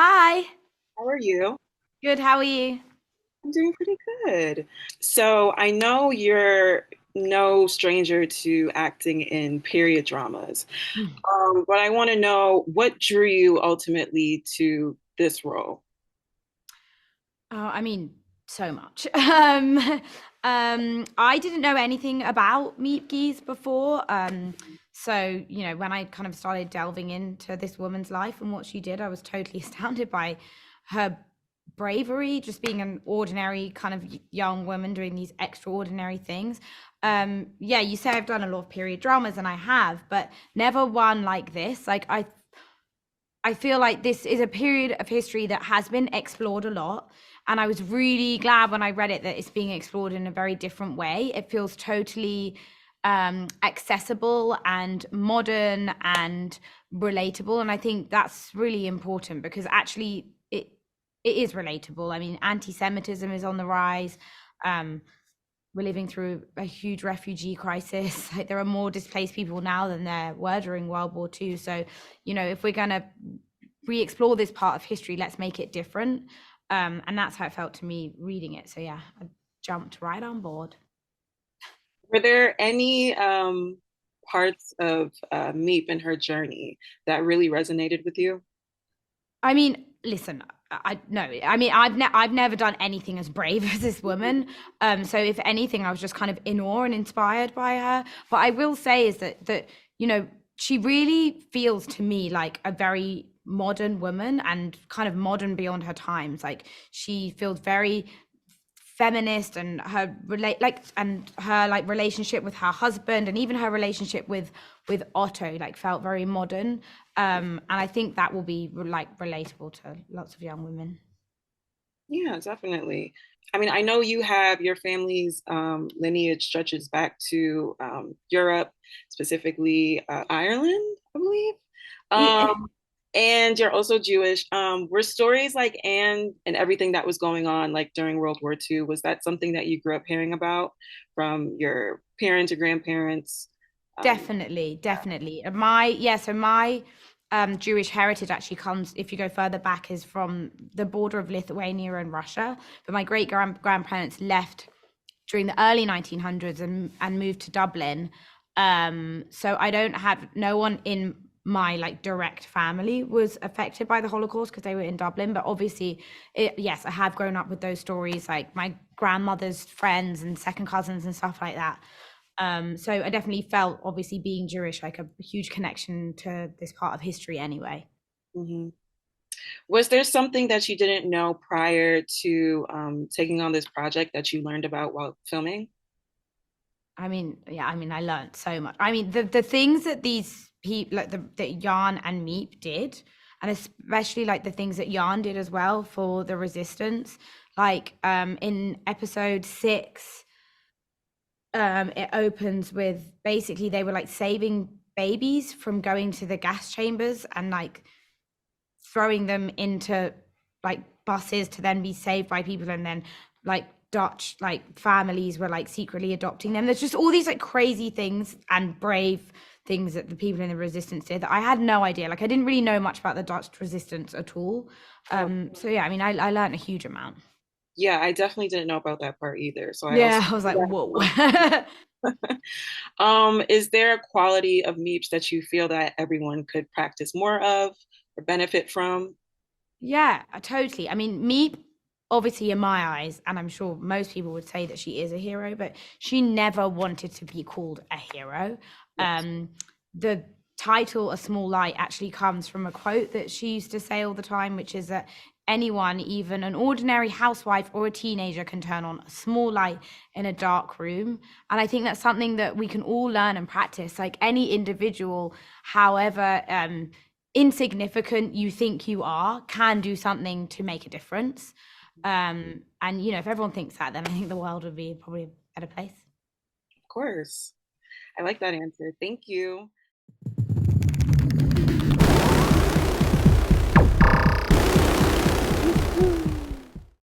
Hi, How are you? good. How are you? I'm doing pretty good. So I know you're no stranger to acting in period dramas, Mm. but I want to know what drew you ultimately to this role. Oh, I mean, so much. I didn't know anything about Meep before. So when I kind of started delving into this woman's life and what she did, I was totally astounded by her bravery, just being an ordinary kind of young woman doing these extraordinary things. Yeah, you say I've done a lot of period dramas, and I have, but never one like this. I feel like this is a period of history that has been explored a lot. And I was really glad when I read it that it's being explored in a very different way. It feels totally accessible and modern and relatable. And I think that's really important because actually it is relatable. I mean, anti-Semitism is on the rise. Um, we're living through a huge refugee crisis. Like there are more displaced people now than there were during World War II. So, if we're going to re-explore this part of history, let's make it different. And that's how it felt to me reading it. So yeah, I jumped right on board. Were there any parts of Meep and her journey that really resonated with you? I mean, listen, I no, I mean, I've never done anything as brave as this woman. So if anything, I was just kind of in awe and inspired by her. But I will say is that you know she really feels to me like a very modern woman and kind of modern beyond her times. Like she feels very feminist, and her like relationship with her husband and even her relationship with Otto like felt very modern. And I think that will be like relatable to lots of young women. Yeah, definitely. I mean, I know you have your family's lineage stretches back to Europe, specifically Ireland, I believe. Yeah. Um, and you're also Jewish. Were stories like Anne and everything that was going on like during World War II, was that something that you grew up hearing about from your parents or grandparents? Um, Definitely, definitely. My Jewish heritage actually comes, if you go further back, is from the border of Lithuania and Russia. But my grandparents left during the early 1900s and moved to Dublin. So I don't have no one in my like direct family was affected by the Holocaust because they were in Dublin. But obviously, yes, I have grown up with those stories, like my grandmother's friends and second cousins and stuff like that. So I definitely felt, obviously being Jewish, like a huge connection to this part of history anyway. mhm. Was there something that you didn't know prior to taking on this project that you learned about while filming? I mean, yeah, I mean, I learned so much. I mean, the things that these people, like that Jan and Meep did, and especially like the things that Jan did as well for the resistance, like in episode 6, it opens with basically they were like saving babies from going to the gas chambers and like throwing them into like buses to then be saved by people, and then like Dutch like families were like secretly adopting them. There's just all these like crazy things and brave things that the people in the resistance did that I had no idea. Like I didn't really know much about the Dutch resistance at all. Oh, So yeah, I mean, I learned a huge amount. yeah, I definitely didn't know about that part either. So I also Yeah, I was like, whoa. is there a quality of Meeps that you feel that everyone could practice more of or benefit from? Yeah, totally. I mean, me, obviously, in my eyes, and I'm sure most people would say that she is a hero, but she never wanted to be called a hero. Yes. The title, A Small Light, actually comes from a quote that she used to say all the time, which is that anyone, even an ordinary housewife or a teenager, can turn on a small light in a dark room. And I think that's something that we can all learn and practice. Like any individual, however, insignificant you think you are, can do something to make a difference. And if everyone thinks that, then I think the world would be probably a better place. Of course. I like that answer. Thank you.